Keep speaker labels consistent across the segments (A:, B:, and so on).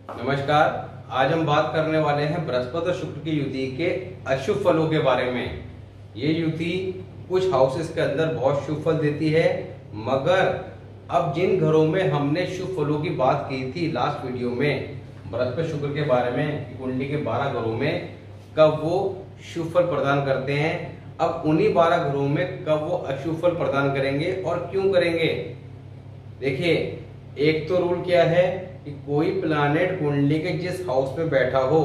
A: नमस्कार। आज हम बात करने वाले हैं बृहस्पति और शुक्र की युति के अशुभ फलों के बारे में। ये युति कुछ हाउसेस के अंदर बहुत शुभ फल देती है, मगर अब जिन घरों में हमने शुभ फलों की बात की थी लास्ट वीडियो में बृहस्पति शुक्र के बारे में, कुंडली के 12 घरों में कब वो शुभ फल प्रदान करते हैं, अब उन्हीं 12 घरों में कब वो अशुभ फल प्रदान करेंगे और क्यों करेंगे। देखिए, एक तो रूल क्या है कि कोई प्लैनेट कुंडली के जिस हाउस में बैठा हो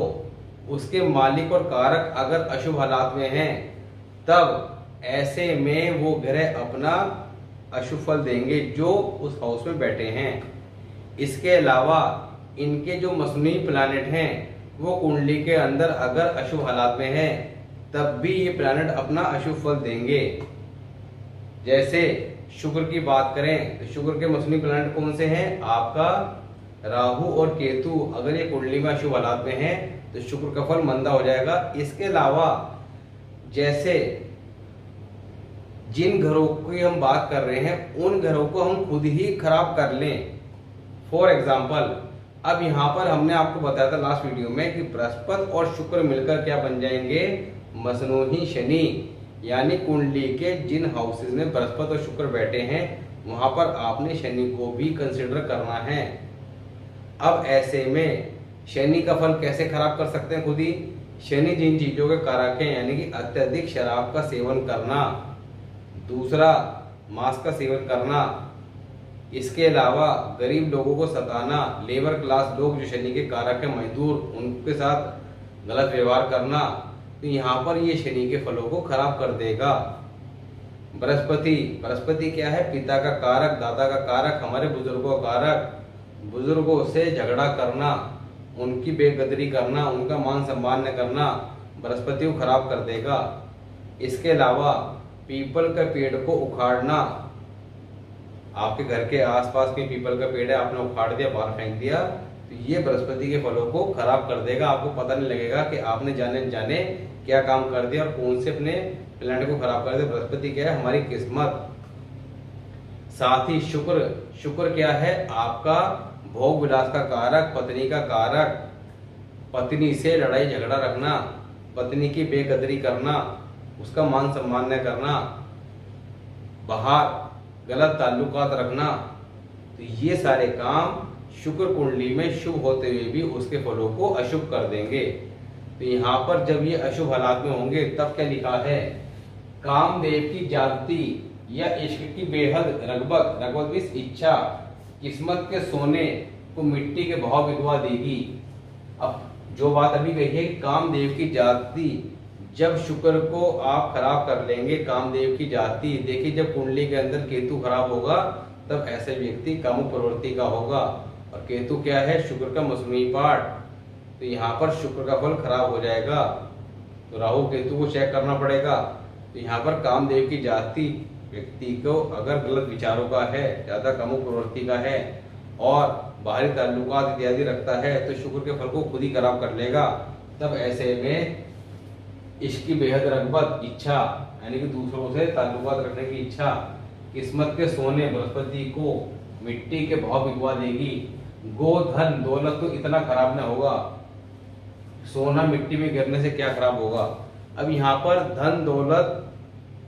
A: उसके मालिक और कारक अगर अशुभ हालात में हैं, तब ऐसे में वो ग्रह अपना अशुभ फल देंगे जो उस हाउस में बैठे हैं। इसके अलावा इनके जो मसनूई प्लैनेट हैं वो कुंडली के अंदर अगर अशुभ हालात में हैं, तब भी ये प्लैनेट अपना अशुभ फल देंगे। जैसे शुक्र की बात करें तो शुक्र के मसनूई प्लैनेट कौन से हैं? आपका राहु और केतु अगर ये कुंडली में अशुभ हालात में हैं तो शुक्र का फल मंदा हो जाएगा। इसके अलावा जैसे जिन घरों की हम बात कर रहे हैं उन घरों को हम खुद ही खराब कर लें। फॉर एग्जाम्पल, अब यहाँ पर हमने आपको बताया था लास्ट वीडियो में कि बृहस्पति और शुक्र मिलकर क्या बन जाएंगे? मसनूही शनि। यानी कुंडली के जिन हाउसेस में बृहस्पति और शुक्र बैठे हैं वहां पर आपने शनि को भी कंसिडर करना है। अब ऐसे में शनि का फल कैसे खराब कर सकते हैं खुद ही? शनि जिन चीजों के कारक हैं, यानी कि अत्यधिक शराब का सेवन करना, दूसरा मांस का सेवन करना, इसके अलावा गरीब लोगों को सताना, लेबर क्लास लोग जो शनि के कारक हैं मजदूर, उनके साथ गलत व्यवहार करना, तो यहाँ पर ये शनि के फलों को खराब कर देगा। बृहस्पति क्या है? पिता का कारक, दादा का कारक, हमारे बुजुर्गों का कारक। बुजुर्गों से झगड़ा करना, उनकी बेकदरी करना, उनका मान सम्मान न करना बृहस्पति को खराब कर देगा। इसके अलावा पीपल का पेड़ को उखाड़ना, आपके घर के आसपास के पीपल का पेड़ है, आपने उखाड़ दिया, बाहर फेंक दिया, तो ये बृहस्पति के फलों को खराब कर देगा। आपको पता नहीं लगेगा कि आपने जाने जाने क्या काम कर दिया और कौन से अपने प्लैनेट को खराब कर दिया। बृहस्पति क्या है? हमारी किस्मत। साथ ही शुक्र क्या है? आपका भोग विलास का कारक, पत्नी का कारक। पत्नी से लड़ाई झगड़ा रखना, पत्नी की बेकदरी करना, उसका मान सम्मान न करना, बाहर गलत ताल्लुकात रखना, तो ये सारे काम शुक्र कुंडली में शुभ होते हुए भी उसके फलों को अशुभ कर देंगे। तो यहाँ पर जब ये अशुभ हालात में होंगे तब क्या लिखा है? कामदेव की जागती या इश्क की बेहद रगबत मीन्स इच्छा किस्मत के सोने को मिट्टी के भाव बिकवा देगी। अब जो बात अभी कही है कि कामदेव की जागती, जब शुक्र को आप खराब कर लेंगे, कामदेव की जाति, देखिए जब कुंडली के अंदर केतु खराब होगा तब ऐसे व्यक्ति काम प्रवृत्ति का होगा। और केतु क्या है? शुक्र का मसनूई पार्ट, तो यहाँ पर शुक्र का फल खराब हो जाएगा। तो राहु केतु को चेक करना पड़ेगा। तो यहाँ पर कामदेव की जाति व्यक्ति को अगर गलत विचारों का है, ज्यादा कामों प्रवृत्ति का है और बाहरी ताल्लुकात इत्यादि रखता है, तो शुक्र के फल को खुद ही खराब कर लेगा। तब ऐसे में इसकी बेहद रगबत, इच्छा, यानी कि दूसरों से ताल्लुकात रखने की इच्छा, किस्मत के सोने बृहस्पति को मिट्टी के भाव बिकवा देगी। गो धन दौलत तो इतना खराब ना होगा, सोना मिट्टी में गिरने से क्या खराब होगा। अब यहाँ पर धन दौलत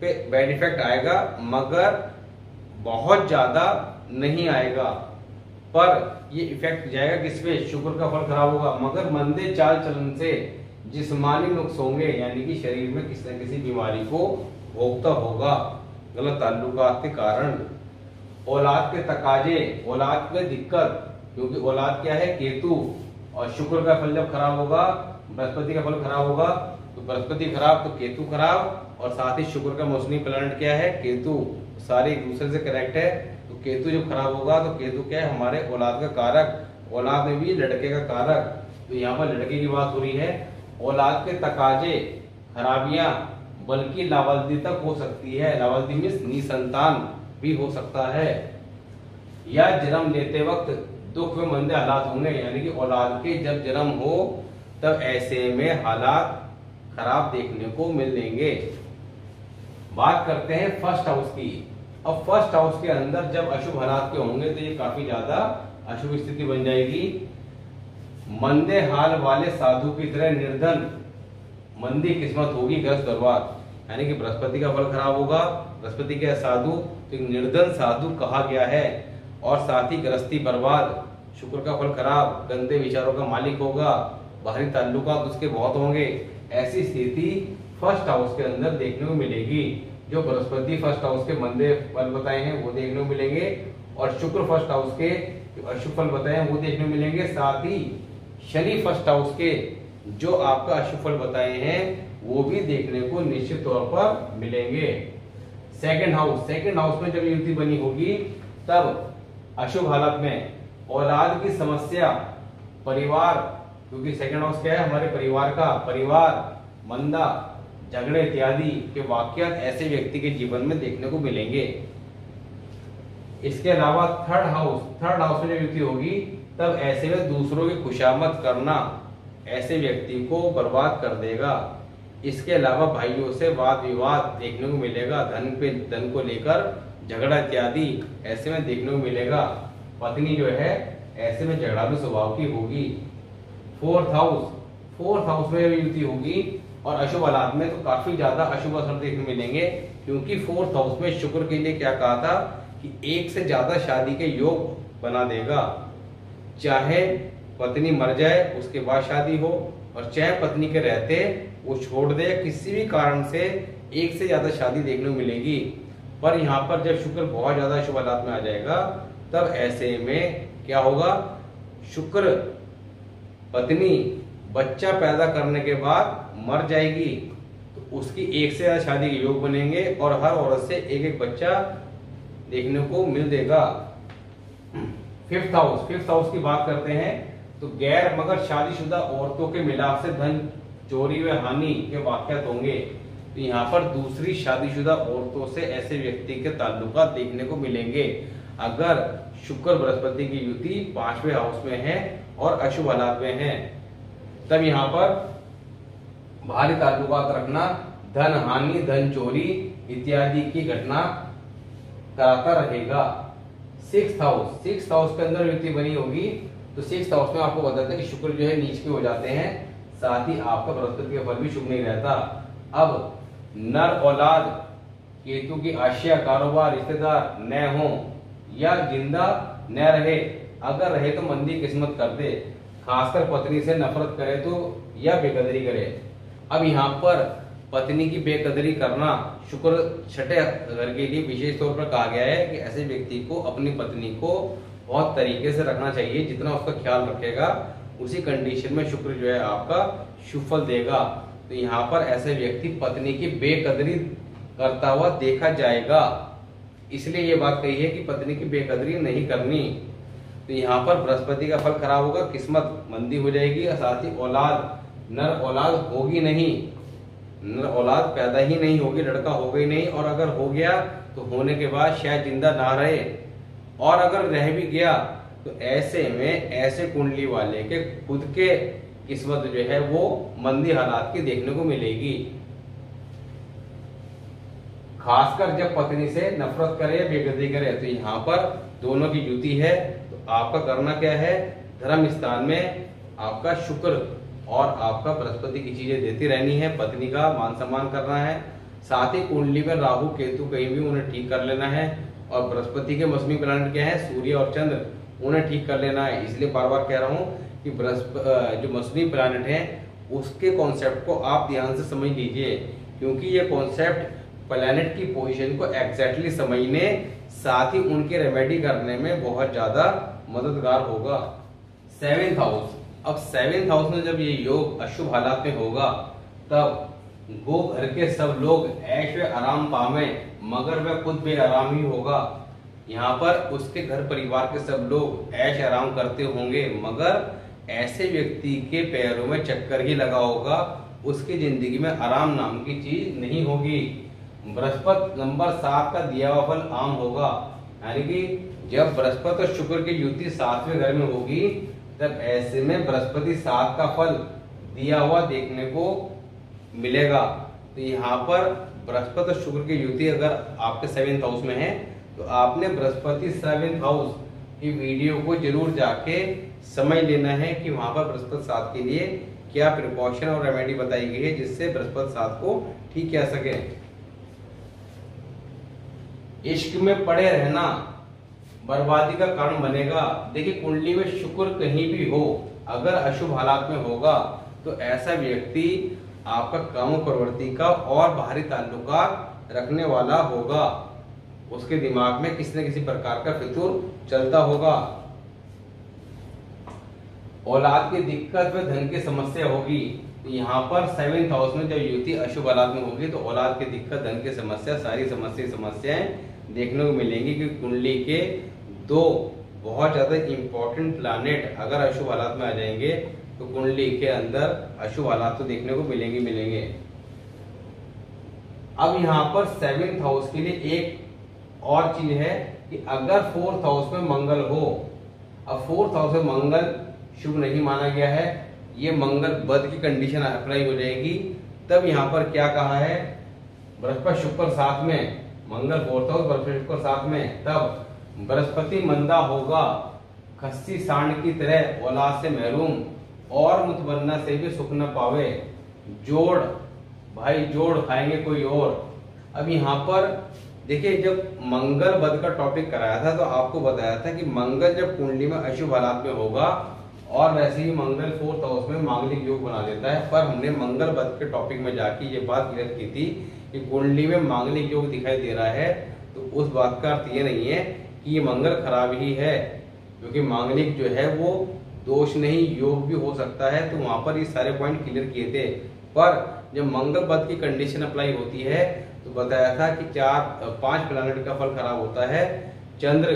A: पे बैड इफेक्ट आएगा, मगर बहुत ज्यादा नहीं आएगा, पर ये इफेक्ट जाएगा किसपे? शुक्र का फल खराब होगा। मगर मंदे चाल चलन से जिस्मानी नुक्स होंगे, यानी कि शरीर में किसी न किसी बीमारी को भोगता होगा गलत ताल्लुकात के कारण। औलाद के तकाजे, औलाद में दिक्कत, क्योंकि औलाद क्या है? केतु। और शुक्र का फल जब खराब होगा, बृहस्पति का फल खराब होगा, तो बृहस्पति खराब तो केतु खराब, और साथ ही शुक्र का मौसमी प्लैनेट क्या है? केतु। सारे एक दूसरे से कनेक्ट है। तो केतु जब खराब होगा तो केतु क्या है? हमारे औलाद का कारक, औलाद में भी लड़के का कारक, तो यहाँ पर लड़के की बात हो रही है। औलाद के तकाजे, खराबियां, बल्कि लावालदी तक हो सकती है। लावालदी मीन्स निसंतान भी हो सकता है। या जन्म लेते वक्त दुख में मंदे हालात होंगे, यानी कि औलाद के जब जन्म हो तब ऐसे में हालात खराब देखने को मिलेंगे। बात करते हैं फर्स्ट हाउस की। अब फर्स्ट हाउस के अंदर जब अशुभ हालात के होंगे तो ये काफी ज्यादा अशुभ स्थिति बन जाएगी। मंदे हाल वाले साधु की तरह निर्धन मंदी किस्मत होगी, ग्रस्त बर्बाद। यानी कि बृहस्पति का फल खराब होगा। बृहस्पति क्या है? साधु, तो निर्धन साधु कहा गया है। और साथ ही गृहस्थी बर्बाद, शुक्र का फल खराब, गंदे विचारों का मालिक होगा, बाहरी ताल्लुकात उसके बहुत होंगे। ऐसी स्थिति फर्स्ट हाउस के अंदर देखने को मिलेगी। जो बृहस्पति फर्स्ट हाउस के मंदे फल बताए हैं वो देखने को मिलेंगे, और शुक्र फर्स्ट हाउस के अशुभ फल बताए हैं वो देखने को मिलेंगे। साथ ही शनि फर्स्ट हाउस के जो आपका अशुभ फल बताए हैं वो भी देखने को निश्चित तौर पर मिलेंगे। सेकंड हाउस में जब युति बनी होगी तब अशुभ हालत में औलाद की समस्या, परिवार, क्योंकि सेकंड हाउस क्या है? हमारे परिवार का, परिवार, मंदा, झगड़े इत्यादि के वाकयात ऐसे व्यक्ति के जीवन में देखने को मिलेंगे। इसके अलावा थर्ड हाउस में जब युति होगी तब ऐसे में दूसरों की खुशामद करना ऐसे व्यक्ति को बर्बाद कर देगा। इसके अलावा भाइयों से वाद विवाद देखने को मिलेगा, धन को लेकर झगड़ा इत्यादि ऐसे में देखने को मिलेगा। पत्नी जो है ऐसे में झगड़ालू स्वभाव की होगी। फोर्थ हाउस में युति होगी और अशुभ हालात में तो काफी ज्यादा अशुभ असर देखने को मिलेंगे, क्योंकि फोर्थ हाउस में शुक्र के लिए क्या कहा था कि एक से ज्यादा शादी के योग बना देगा। चाहे पत्नी मर जाए उसके बाद शादी हो, और चाहे पत्नी के रहते वो छोड़ दे, किसी भी कारण से एक से ज्यादा शादी देखने को मिलेगी। पर यहाँ पर जब शुक्र बहुत ज्यादा शुभ हालात में आ जाएगा तब ऐसे में क्या होगा? शुक्र पत्नी बच्चा पैदा करने के बाद मर जाएगी तो उसकी एक से ज्यादा शादी के योग बनेंगे और हर औरत से एक एक बच्चा देखने को मिल देगा। फिफ्थ हाउस की बात करते हैं तो गैर मगर शादीशुदा औरतों के मिलाप से धन चोरी व हानि के वाकयात होंगे। तो यहाँ पर दूसरी शादीशुदा औरतों से ऐसे व्यक्ति के ताल्लुकात देखने को मिलेंगे अगर शुक्र बृहस्पति की युति 5वें हाउस में है और अशुभ हालात में है। तब यहाँ पर भारी ताल्लुकात रखना, धन हानि, धन चोरी इत्यादि की घटना कराता रहेगा। सिक्स्थ हाउस के अंदर युति बनी होगी तो सिक्स्थ हाउस में आपको बताते हैं कि शुक्र जो है नीच के हो जाते हैं, साथ ही आपका बृहस्पति का फल भी शुभ नहीं रहता। अब नर औलाद, केतु की आशा, कारोबार, रिश्तेदार न हो या जिंदा न रहे, अगर रहे तो मंदी किस्मत कर दे, खासकर पत्नी से नफरत करे तो या बेकदरी करे। अब यहाँ पर पत्नी की बेकदरी करना शुक्र छठे घर के लिए विशेष तौर पर कहा गया है कि ऐसे व्यक्ति को अपनी पत्नी को बहुत तरीके से रखना चाहिए, जितना उसका ख्याल रखेगा उसी कंडीशन में शुक्र जो है आपका शुभ फल देगा। तो यहाँ पर ऐसे व्यक्ति पत्नी की बेकदरी करता हुआ देखा जाएगा, इसलिए ये बात कही है कि पत्नी की बेकदरी नहीं करनी। तो यहाँ पर बृहस्पति का फल खराब होगा, किस्मत मंदी हो जाएगी, साथ ही औलाद, नर औलाद होगी नहीं, नर औलाद पैदा ही नहीं होगी, लड़का होगा ही नहीं, और अगर हो गया तो होने के बाद शायद जिंदा ना रहे, और अगर रह भी गया तो ऐसे में ऐसे कुंडली वाले के खुद के किस्मत जो है वो मंदी हालात की देखने को मिलेगी। खासकर जब पत्नी से नफरत करे या बेकदरी करे, तो यहाँ पर दोनों की युति है तो आपका करना क्या है? धर्म स्थान में आपका शुक्र और आपका बृहस्पति की चीजें देती रहनी है, पत्नी का मान सम्मान करना है, साथ ही कुंडली में राहु केतु कहीं भी उन्हें ठीक कर लेना है, और बृहस्पति के मौसमी प्लैनेट क्या है? सूर्य और चंद्र, उन्हें ठीक कर लेना है। इसलिए बार बार कह रहा हूँ कि जो मौसमी प्लैनेट है उसके कॉन्सेप्ट को आप ध्यान से समझ लीजिए, क्योंकि ये कॉन्सेप्ट प्लैनेट की पोजीशन को एग्जैक्टली समझने, साथ ही उनके रेमेडी करने में बहुत ज्यादा मददगार होगा। सेवेंथ हाउस, अब सेवेंथ हाउस में जब ये योग अशुभ हालात में होगा तब वो घर के सब लोग ऐश व आराम पावे, मगर वह खुद बेआराम ही होगा। यहाँ पर उसके घर परिवार के सब लोग ऐश आराम करते होंगे, मगर ऐसे व्यक्ति के पैरों में चक्कर ही लगा होगा, उसकी जिंदगी में आराम नाम की चीज नहीं होगी। बृहस्पति नंबर 7 का दिया हुआ फल आम होगा, यानी कि जब बृहस्पति और शुक्र की युति 7वें घर में होगी तब ऐसे में बृहस्पति 7 का फल दिया हुआ देखने को मिलेगा। तो यहाँ पर बृहस्पति और शुक्र की युति अगर आपके 7th हाउस में है तो आपने बृहस्पति 7th हाउस कि वीडियो को जरूर जाके समझ लेना है कि वहां पर बृहस्पति साथ के लिए क्या प्रिकॉशन और रेमेडी बताई गई है जिससे बृहस्पति साथ को ठीक किया सके। इश्क में पड़े रहना बर्बादी का कारण बनेगा। देखिए कुंडली में शुक्र कहीं भी हो, अगर अशुभ हालात में होगा तो ऐसा व्यक्ति आपका काम प्रवृत्ति का और बाहरी ताल्लुकात रखने वाला होगा। उसके दिमाग में किसी न किसी प्रकार का फितूर चलता होगा। औलाद की दिक्कत व धन की समस्या होगी। तो यहाँ पर 7th हाउस में जब युति अशुभ हालात में होगी तो औलाद की दिक्कत, धन की समस्या, सारी समस्याएं देखने को मिलेंगी कि कुंडली के दो बहुत ज्यादा इंपॉर्टेंट प्लैनेट अगर अशुभ हालात में आ जाएंगे तो कुंडली के अंदर अशुभ हालात तो देखने को मिलेंगे। अब यहाँ पर 7th हाउस के लिए एक और चीज है कि अगर 4th हाउस में मंगल हो, अब 4th हाउस में मंगल शुभ नहीं माना गया है, ये मंगल बद की कंडीशन अप्लाई हो जाएगी। तब यहाँ पर क्या कहा है, बृहस्पति शुक्र साथ में, मंगल 4th हाउस बृहस्पति शुक्र साथ में, तब बृहस्पति मंदा होगा, खस्सी सांड की तरह औलाद से महरूम और मुतबन्ना से भी सुख न पावे, जोड़ भाई जोड़ खाएंगे कोई और। अब यहाँ पर देखिए जब मंगल बद का टॉपिक कराया था तो आपको बताया था कि मंगल जब कुंडली में अशुभ हालात में होगा और वैसे ही मंगल 4th हाउस में मांगलिक योग बना देता है, पर हमने मंगल बद के टॉपिक में जाके ये बात क्लियर की थी कि कुंडली में मांगलिक योग दिखाई दे रहा है तो उस बात का अर्थ ये नहीं है कि ये मंगल खराब ही है, क्योंकि मांगलिक जो है वो दोष नहीं योग भी हो सकता है। तो वहां पर ये सारे पॉइंट क्लियर किए थे। पर जब मंगल बद की कंडीशन अप्लाई होती है तो बताया था कि 5 प्लैनेट का फल खराब होता है, चंद्र,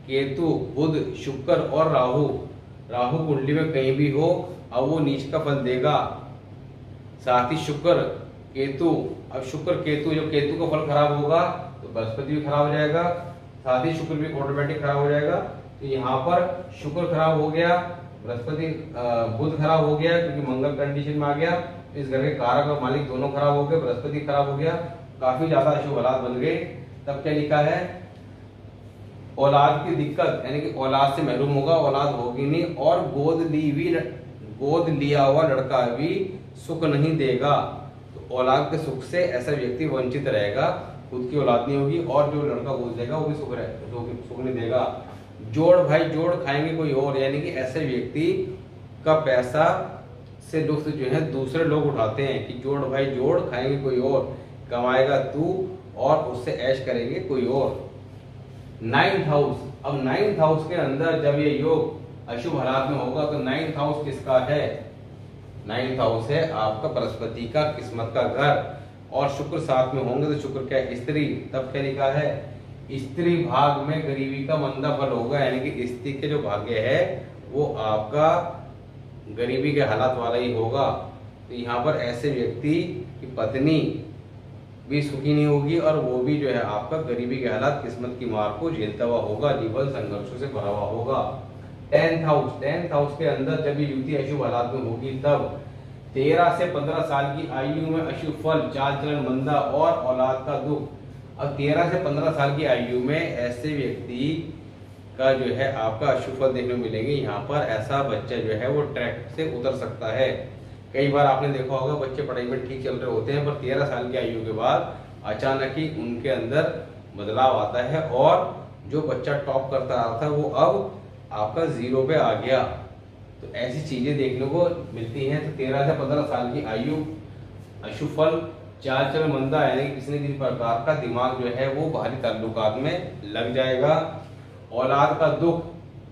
A: केतु, बुध, शुक्र और राहु। राहु कुंडली में कहीं भी हो अब वो नीच का फल देगा। साथ ही शुक्र केतु, अब शुक्र केतु, जब केतु का फल खराब होगा तो बृहस्पति भी खराब हो जाएगा, साथ ही शुक्र भी ऑटोमेटिक खराब हो जाएगा। तो यहाँ पर शुक्र खराब हो गया, बृहस्पति बुध खराब हो गया क्योंकि मंगल कंडीशन में आ गया, इस घर के कारक और मालिक दोनों खराब हो गए, बृहस्पति खराब हो गया, काफी ज्यादा अशुभ हालात बन गए। तब क्या लिखा है, औलाद की दिक्कत यानी कि औलाद से महरूम होगा, औलाद होगी नहीं, और गोद लिया हुआ लड़का भी सुख नहीं देगा। तो औलाद के सुख से ऐसा व्यक्ति वंचित रहेगा, खुद की औलाद नहीं होगी और जो लड़का गोद लेगा वो भी सुख नहीं देगा। जोड़ भाई जोड़ खाएंगे कोई और, यानी कि ऐसे व्यक्ति का पैसा से लुत्फ जो है दूसरे लोग उठाते हैं कि जोड़ भाई जोड़ खाएंगे कोई और, कमाएगा तू और उससे ऐश करेंगे कोई और। 9th हाउस, अब 9th हाउस के अंदर जब ये योग अशुभ हालात में होगा तो 9th हाउस किसका है, 9th हाउस है आपका बृहस्पति का, किस्मत का घर, और शुक्र साथ में होंगे तो शुक्र क्या है, स्त्री। तब क्या लिखा है, स्त्री भाग में गरीबी का मंदा फल होगा, यानी कि स्त्री के जो भाग्य है वो आपका गरीबी के हालात वाला ही होगा। तो यहाँ पर ऐसे व्यक्ति की पत्नी भी सुखी नहीं होगी और वो भी जो है आपका गरीबी के हालात, किस्मत की मार को झेलता हुआ होगा, जीवन संघर्षों से भरा हुआ होगा। 10th हाउस के अंदर जब ये युति अशुभ हालात में होगी तब 13 से 15 साल की आयु में अशुभ फल, चाल चलन मंदा और औलाद का दुख। अब 13 से 15 साल की आयु में ऐसे व्यक्ति का जो है आपका अशुभ फल देखने को मिलेंगे। यहाँ पर ऐसा बच्चा जो है वो ट्रैक से उतर सकता है। कई बार आपने देखा होगा बच्चे पढ़ाई में ठीक चल रहे होते हैं पर 13 साल की आयु के बाद अचानक ही उनके अंदर बदलाव आता है और जो बच्चा टॉप करता रहा था वो अब आपका 0 पे आ गया। तो ऐसी चीजें देखने को मिलती हैं। तो 13 से 15 साल की आयु अशुभ फल, चाल चलन मंदा, यानी किसी न किसी प्रकार का दिमाग जो है वो बाहरी ताल्लुकात में लग जाएगा। औलाद का दुख,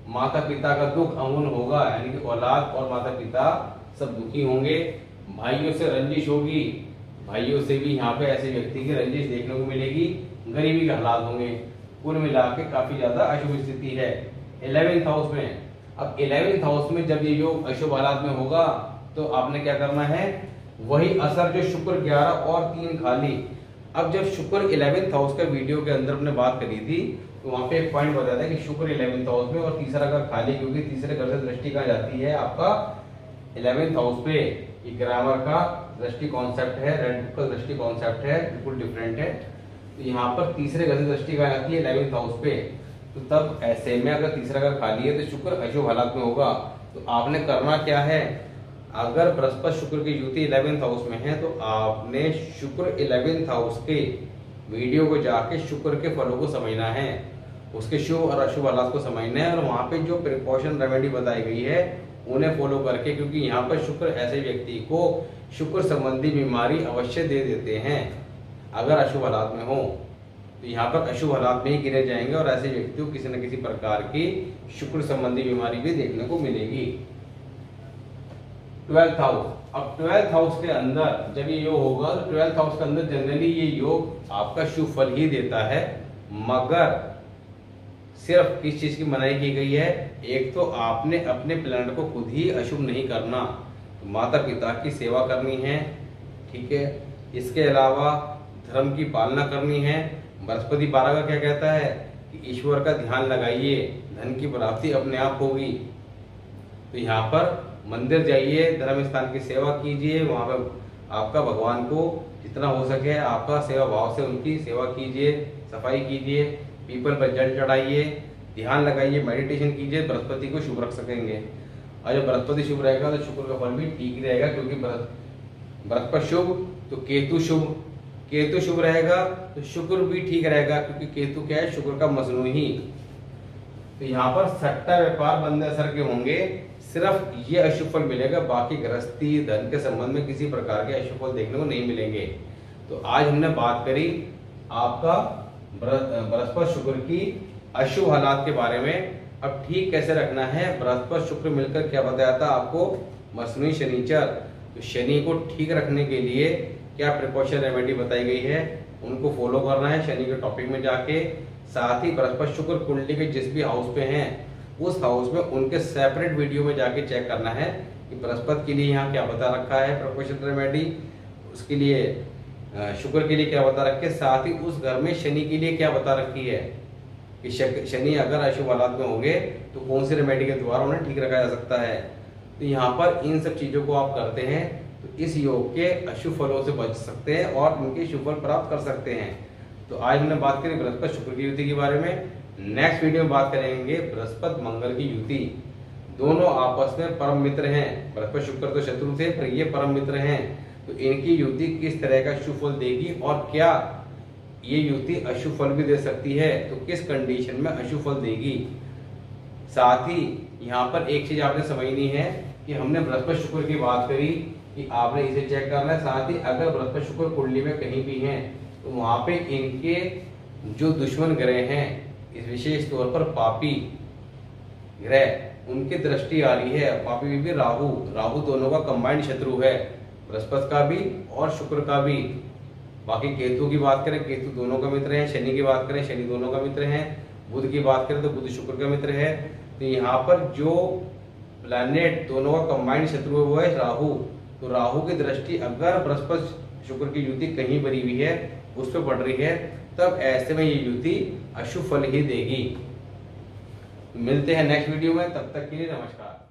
A: माता पिता का दुख अमून होगा, यानी कि औलाद और माता पिता सब दुखी होंगे। भाइयों से रंजिश होगी, भाइयों से भी यहाँ पे ऐसे व्यक्ति की रंजिश देखने को मिलेगी। गरीबी के हालात होंगे। कुल मिला के काफी ज्यादा अशुभ स्थिति है 11th हाउस में। अब 11th हाउस में जब ये योग अशुभ हालात में होगा तो आपने क्या करना है, वही असर जो शुक्र 11 और 3 खाली। अब जब शुक्र 11th हाउस का वीडियो के अंदर हमने बात करी थी तो वहां पे एक पॉइंट बताया था कि शुक्र 11th हाउस में और तीसरा घर खाली, क्योंकि तीसरे घर से दृष्टि कहाँ जाती है आपका 11th हाउस पे। ये ग्रामर का दृष्टि कॉन्सेप्ट है, रेड बुक का दृष्टि कॉन्सेप्ट है, बिल्कुल डिफरेंट है। तो यहाँ पर तीसरे घर से दृष्टि कहाँ जाती है 11th हाउस पे। तो तब ऐसे में अगर तीसरा घर खाली है तो शुक्र अशुभ हालात में होगा। तो आपने करना क्या है, अगर बृहस्पति शुक्र की युति 11th हाउस में है तो आपने शुक्र 11th हाउस के वीडियो को जाके शुक्र के फलों को समझना है, उसके शुभ और अशुभ हालात को समझना है, और वहां पे जो प्रिकॉशन रेमेडी बताई गई है उन्हें फॉलो करके, क्योंकि यहाँ पर शुक्र ऐसे व्यक्ति को शुक्र संबंधी बीमारी अवश्य दे देते हैं अगर अशुभ हालात में हो। तो यहाँ पर अशुभ हालात में ही गिरे जाएंगे और ऐसे व्यक्ति को किसी न किसी प्रकार की शुक्र संबंधी बीमारी भी देखने को मिलेगी। 12th हाउस, अब 12th हाउस के अंदर जब ये योग होगा तो 12th हाउस के अंदर जनरली ये योग आपका शुभ फल ही देता है, मगर सिर्फ किस चीज की मनाही की गई है, एक तो आपने अपने प्लैनेट को खुद ही अशुभ नहीं करना, तो माता पिता की सेवा करनी है, ठीक है। इसके अलावा धर्म की पालना करनी है। बृहस्पति 12 का क्या कहता है कि ईश्वर का ध्यान लगाइए, धन की प्राप्ति अपने आप होगी। तो यहाँ पर मंदिर जाइए, धर्म स्थान की सेवा कीजिए, वहां पर आपका भगवान को जितना हो सके आपका सेवा भाव से उनकी सेवा कीजिए, सफाई कीजिए, पीपल पर जल चढ़ाइए, ध्यान लगाइए, मेडिटेशन कीजिए, बृहस्पति को शुभ रख सकेंगे। और जब बृहस्पति शुभ रहेगा तो शुक्र का फल भी ठीक ही रहेगा, क्योंकि बृहस्पति शुभ तो केतु शुभ, केतु शुभ रहेगा तो शुक्र भी ठीक रहेगा, क्योंकि केतु क्या है, शुक्र का मजनू ही। तो यहाँ पर सट्टा व्यापार बंद असर के होंगे, सिर्फ ये अशुभ फल मिलेगा, बाकी गृहस्थी धन के संबंध में किसी प्रकार के अशुभ फल देखने को नहीं मिलेंगे। तो आज हमने बात करी आपका बृहस्पति शुक्र की अशुभ हालात के बारे में। अब ठीक कैसे रखना है, बृहस्पति शुक्र मिलकर क्या बताया था आपको, मसनूई शनिचर। तो शनि को ठीक रखने के लिए क्या प्रिकॉशन रेमेडी बताई गई है, उनको फॉलो करना है शनि के टॉपिक में जाके। साथ ही बृहस्पति शुक्र कुंडली के जिस भी हाउस पे हैं उस हाउस में उनके सेपरेट वीडियो में जाके चेक करना है कि बृहस्पति के लिए यहाँ क्या बता रखा है प्रिकॉशन रेमेडी, उसके लिए शुक्र के लिए क्या बता रखी है, साथ ही उस घर में शनि के लिए क्या बता रखी है कि शनि अगर अशुभ हालात में होंगे तो कौन सी रेमेडी के द्वारा उन्हें ठीक रखा जा सकता है। तो यहाँ पर इन सब चीजों को आप करते हैं तो इस योग के अशुभ फलों से बच सकते हैं और उनके शुभ फल प्राप्त कर सकते हैं। तो आज हमने बात करी बृहस्पति शुक्र की युति के बारे में। नेक्स्ट वीडियो में बात करेंगे बृहस्पति मंगल की युति। दोनों आपस में परम मित्र हैं, बृहस्पति शुक्र तो शत्रु थे पर ये परम मित्र हैं। तो इनकी युति किस तरह का शुभ फल देगी और क्या ये युति अशुभ फल भी दे सकती है, तो किस कंडीशन में अशुभ फल देगी। साथ ही यहाँ पर एक चीज आपने समझनी है कि हमने बृहस्पति शुक्र की बात करी कि आपने इसे चेक करना है। साथ ही अगर बृहस्पति शुक्र कुंडली में कहीं भी हैं तो वहां पे इनके जो दुश्मन ग्रह हैं, इस विशेष तौर पर पापी ग्रह, उनकी दृष्टि आ रही है। पापी भी राहु, राहु दोनों का कंबाइंड शत्रु है, बृहस्पति का भी और शुक्र का भी। बाकी केतु की बात करें, केतु दोनों का मित्र है। शनि की बात करें, शनि दोनों का मित्र है। बुध की बात करें तो बुध शुक्र का मित्र है। तो यहाँ पर जो प्लैनेट दोनों का कंबाइंड शत्रु है वो है राहु। तो राहु की दृष्टि अगर बृहस्पति शुक्र की युति कहीं बनी हुई है, उस पर पड़ रही है, तब ऐसे में ये युति अशुभ फल ही देगी। मिलते हैं नेक्स्ट वीडियो में, तब तक के लिए नमस्कार।